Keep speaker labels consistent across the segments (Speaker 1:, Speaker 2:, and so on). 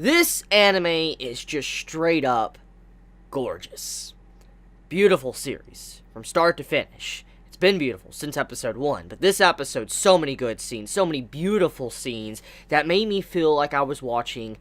Speaker 1: This anime is just straight up gorgeous. Beautiful series, from start to finish. It's been beautiful since episode 1, but this episode, so many good scenes, so many beautiful scenes that made me feel like I was watching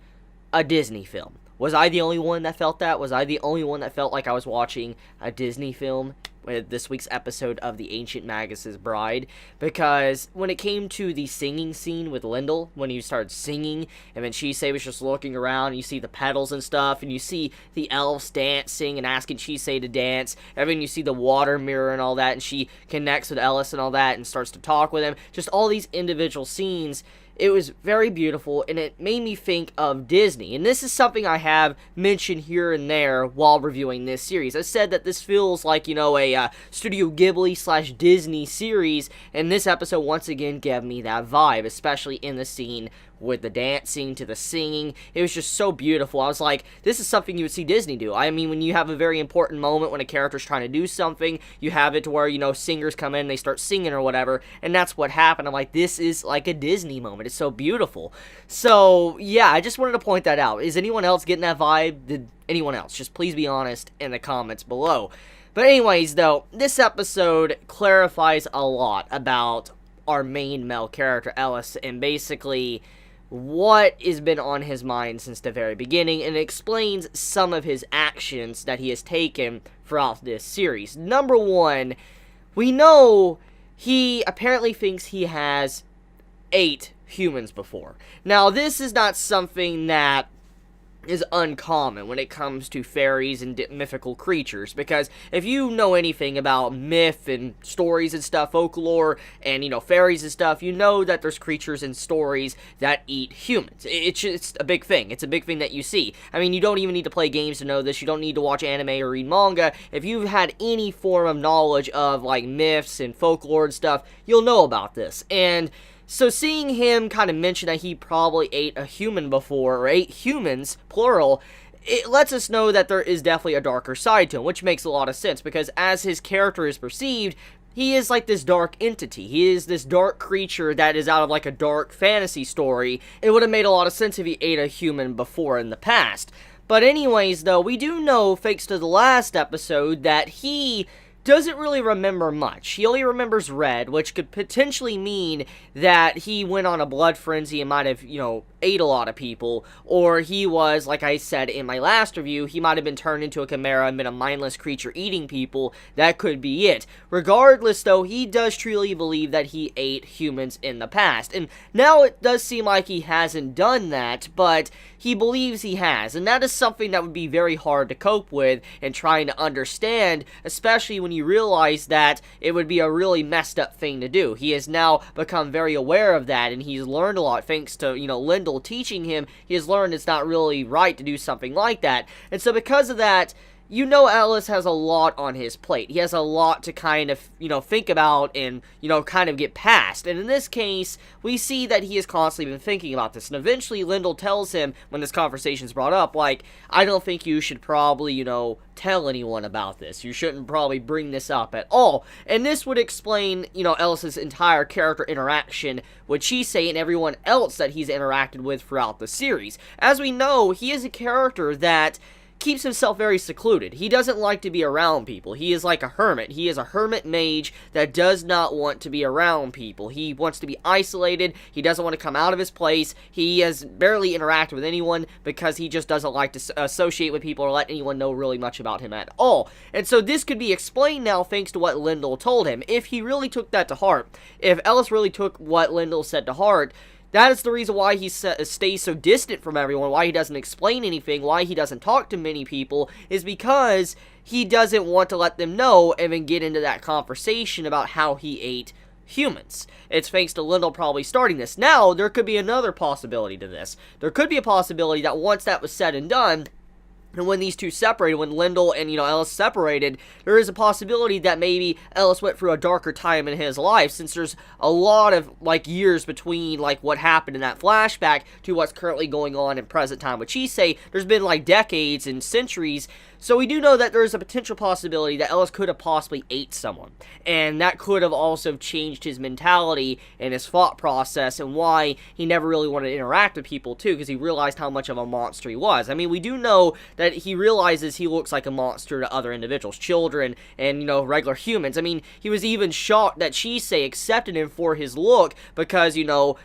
Speaker 1: a Disney film. Was I the only one that felt that? Was I the only one that felt like I was watching a Disney film with this week's episode of The Ancient Magus' Bride? Because when it came to the singing scene with Lyndall, when you started singing, and then Chisei was just looking around, and you see the petals and stuff, and you see the elves dancing and asking Chisei to dance, and then you see the water mirror and all that, and she connects with Ellis and all that, and starts to talk with him. Just all these individual scenes. It was very beautiful, and it made me think of Disney. And this is something I have mentioned here and there while reviewing this series. I said that this feels like, a Studio Ghibli / Disney series, and this episode once again gave me that vibe, especially in the scene with the dancing to the singing. It was just so beautiful. I was like, this is something you would see Disney do. I mean, when you have a very important moment, when a character's trying to do something, you have it to where, singers come in, they start singing or whatever, and that's what happened. I'm like, this is like a Disney moment. It's so beautiful. So, yeah, I just wanted to point that out. Is anyone else getting that vibe? Did anyone else? Just please be honest in the comments below. But anyways, though, this episode clarifies a lot about our main male character, Ellis, and basically what has been on his mind since the very beginning, and explains some of his actions that he has taken throughout this series. Number one, we know he apparently thinks he has 8 humans before. Now, this is not something that is uncommon when it comes to fairies and mythical creatures, because if you know anything about myth and stories and stuff, folklore and fairies and stuff, you know that there's creatures and stories that eat humans. It's a big thing. It's a big thing that you see. I mean, you don't even need to play games to know this. You don't need to watch anime or read manga. If you've had any form of knowledge of like myths and folklore and stuff, you'll know about this. And so seeing him kind of mention that he probably ate a human before, or 8 humans, plural, it lets us know that there is definitely a darker side to him, which makes a lot of sense, because as his character is perceived, he is like this dark entity. He is this dark creature that is out of like a dark fantasy story. It would have made a lot of sense if he ate a human before in the past. But anyways, though, we do know, thanks to the last episode, that he doesn't really remember much. He only remembers red, which could potentially mean that he went on a blood frenzy and might have, ate a lot of people, or he was, like I said in my last review, he might have been turned into a chimera and been a mindless creature eating people. That could be it. Regardless, though, he does truly believe that he ate humans in the past, and now it does seem like he hasn't done that, but he believes he has, and that is something that would be very hard to cope with and trying to understand, especially when you realize that it would be a really messed up thing to do. He has now become very aware of that, and he's learned a lot thanks to, Lyndall teaching him. He has learned it's not really right to do something like that, and so because of that, Ellis has a lot on his plate. He has a lot to kind of, think about and, kind of get past. And in this case, we see that he has constantly been thinking about this. And eventually, Lyndall tells him, when this conversation is brought up, like, I don't think you should probably, tell anyone about this. You shouldn't probably bring this up at all. And this would explain, Ellis's entire character interaction with Chisei and everyone else that he's interacted with throughout the series. As we know, he is a character that keeps himself very secluded. He doesn't like to be around people. He is like a hermit. He is a hermit mage that does not want to be around people. He wants to be isolated. He doesn't want to come out of his place. He has barely interacted with anyone because he just doesn't like to associate with people or let anyone know really much about him at all. And so this could be explained now thanks to what Lyndall told him. If he really took that to heart, if Ellis really took what Lyndall said to heart, that is the reason why he stays so distant from everyone, why he doesn't explain anything, why he doesn't talk to many people, is because he doesn't want to let them know and then get into that conversation about how he ate humans. It's thanks to Lyndall probably starting this. Now, there could be another possibility to this. There could be a possibility that once that was said and done, And when these two separated, when Lyndall and, Ellis separated, there is a possibility that maybe Ellis went through a darker time in his life, since there's a lot of, years between, what happened in that flashback to what's currently going on in present time with Chisei. There's been, decades and centuries. So we do know that there's a potential possibility that Ellis could have possibly ate someone. And that could have also changed his mentality and his thought process, and why he never really wanted to interact with people, too, because he realized how much of a monster he was. I mean, we do know that he realizes he looks like a monster to other individuals, children, and, regular humans. I mean, he was even shocked that Chisei accepted him for his look, because,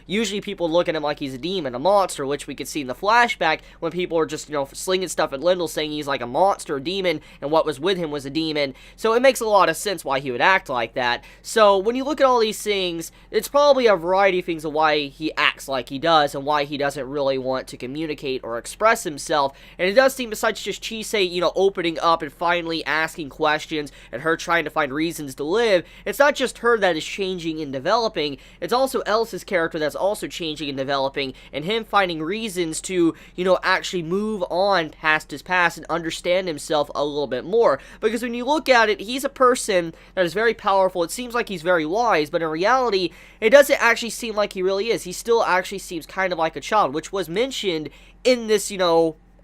Speaker 1: usually people look at him like he's a demon, a monster, which we could see in the flashback when people are just, slinging stuff at Lyndall, saying he's like a monster or demon, and what was with him was a demon. So it makes a lot of sense why he would act like that. So when you look at all these things, it's probably a variety of things of why he acts like he does, and why he doesn't really want to communicate or express himself. And it does seem, besides just Chisei, opening up and finally asking questions, and her trying to find reasons to live, it's not just her that is changing and developing, it's also Ellis's character that's also changing and developing, and him finding reasons to, actually move on past his past and understand himself a little bit more. Because when you look at it, he's a person that is very powerful. It seems like he's very wise, but in reality, it doesn't actually seem like he really is. He still actually seems kind of like a child, which was mentioned in this,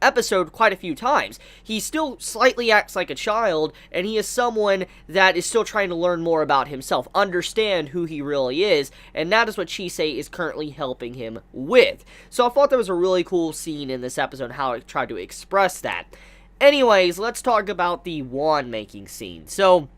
Speaker 1: episode quite a few times. He still slightly acts like a child, and he is someone that is still trying to learn more about himself, understand who he really is, and that is what Chisei is currently helping him with. So I thought that was a really cool scene in this episode, how it tried to express that. Anyways, let's talk about the wand making scene. So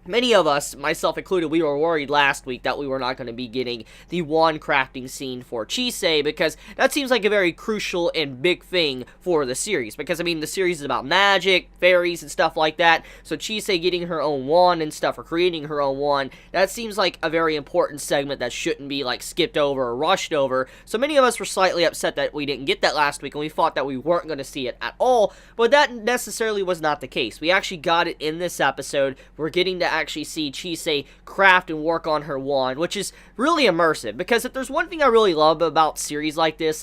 Speaker 1: many of us, myself included, we were worried last week that we were not going to be getting the wand crafting scene for Chisei, because that seems like a very crucial and big thing for the series. Because, I mean, the series is about magic, fairies, and stuff like that, so Chisei getting her own wand and stuff, or creating her own wand, that seems like a very important segment that shouldn't be, skipped over or rushed over. So many of us were slightly upset that we didn't get that last week, and we thought that we weren't going to see it at all, but that necessarily was not the case. We actually got it in this episode. We're getting to actually see Chisei craft and work on her wand, which is really immersive, because if there's one thing I really love about series like this,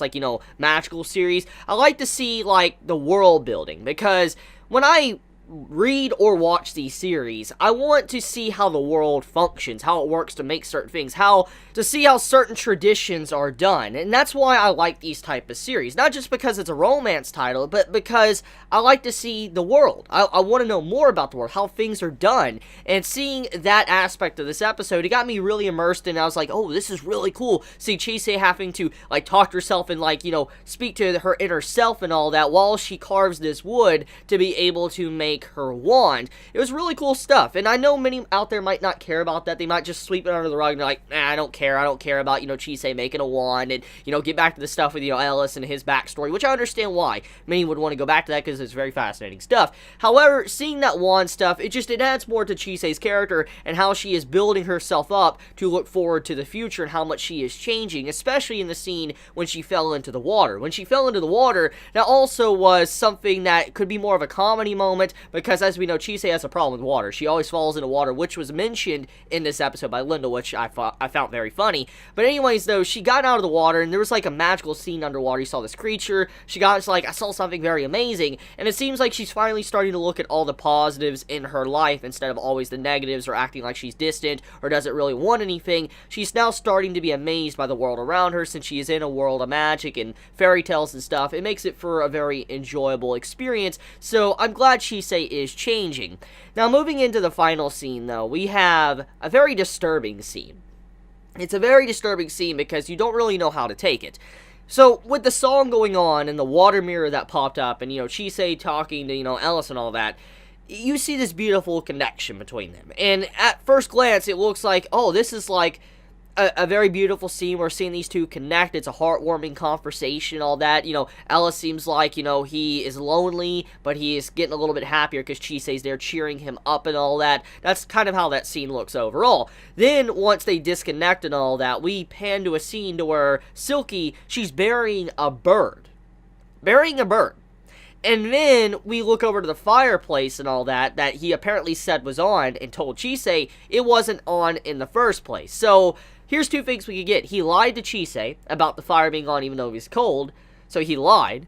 Speaker 1: magical series, I like to see, the world building, because when I read or watch these series, I want to see how the world functions, how it works to make certain things, to see how certain traditions are done, and that's why I like these type of series. Not just because it's a romance title, but because I like to see the world. I want to know more about the world, how things are done, and seeing that aspect of this episode, it got me really immersed, and I was like, oh, this is really cool. See Chisei having to, talk to herself and, speak to her inner self and all that, while she carves this wood to be able to make her wand. It was really cool stuff, and I know many out there might not care about that. They might just sweep it under the rug and they're like, nah, I don't care about, Chisei making a wand, and, get back to the stuff with, Ellis and his backstory, which I understand why many would want to go back to that, because it's very fascinating stuff. However, seeing that wand stuff, it adds more to Chisei's character, and how she is building herself up to look forward to the future, and how much she is changing, especially in the scene when she fell into the water. When she fell into the water, that also was something that could be more of a comedy moment, because as we know, Chisei has a problem with water. She always falls into water, which was mentioned in this episode by Linda, which I found very funny. But anyways, though, she got out of the water, and there was a magical scene underwater. You saw this creature. She got, I saw something very amazing, and it seems like she's finally starting to look at all the positives in her life instead of always the negatives, or acting like she's distant or doesn't really want anything. She's now starting to be amazed by the world around her, since she is in a world of magic and fairy tales and stuff. It makes it for a very enjoyable experience, so I'm glad Chisei is changing. Now, moving into the final scene, though, we have a very disturbing scene. It's a very disturbing scene because you don't really know how to take it. So, with the song going on and the water mirror that popped up, and, Chisei talking to, Ellis and all that, you see this beautiful connection between them. And at first glance, it looks like, oh, this is a very beautiful scene. We're seeing these two connect. It's a heartwarming conversation, all that. Ellis seems like, he is lonely, but he is getting a little bit happier because Chisei's there cheering him up and all that. That's kind of how that scene looks overall. Then, once they disconnect and all that, we pan to a scene to where Silky, she's burying a bird. And then we look over to the fireplace and all that he apparently said was on, and told Chisei it wasn't on in the first place. So, here's two things we could get. He lied to Chisei about the fire being on even though it was cold, so he lied.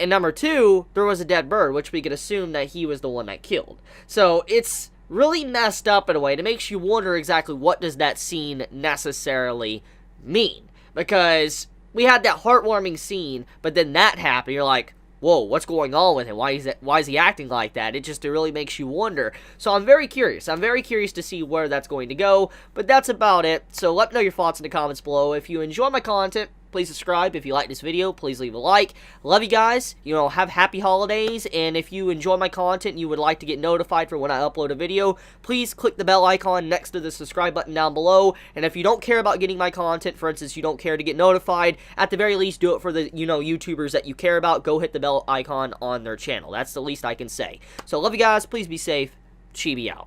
Speaker 1: And number two, there was a dead bird, which we could assume that he was the one that killed. So it's really messed up in a way. It makes you wonder exactly what does that scene necessarily mean. Because we had that heartwarming scene, but then that happened. You're like, whoa, what's going on with him? Why is he acting like that? It really makes you wonder. So I'm very curious. I'm very curious to see where that's going to go. But that's about it. So let me know your thoughts in the comments below. If you enjoy my content, please subscribe. If you like this video, please leave a like. Love you guys. Have happy holidays. And if you enjoy my content and you would like to get notified for when I upload a video, please click the bell icon next to the subscribe button down below. And if you don't care about getting my content, for instance, you don't care to get notified, at the very least, do it for the, YouTubers that you care about. Go hit the bell icon on their channel. That's the least I can say. So love you guys. Please be safe. Chibi out.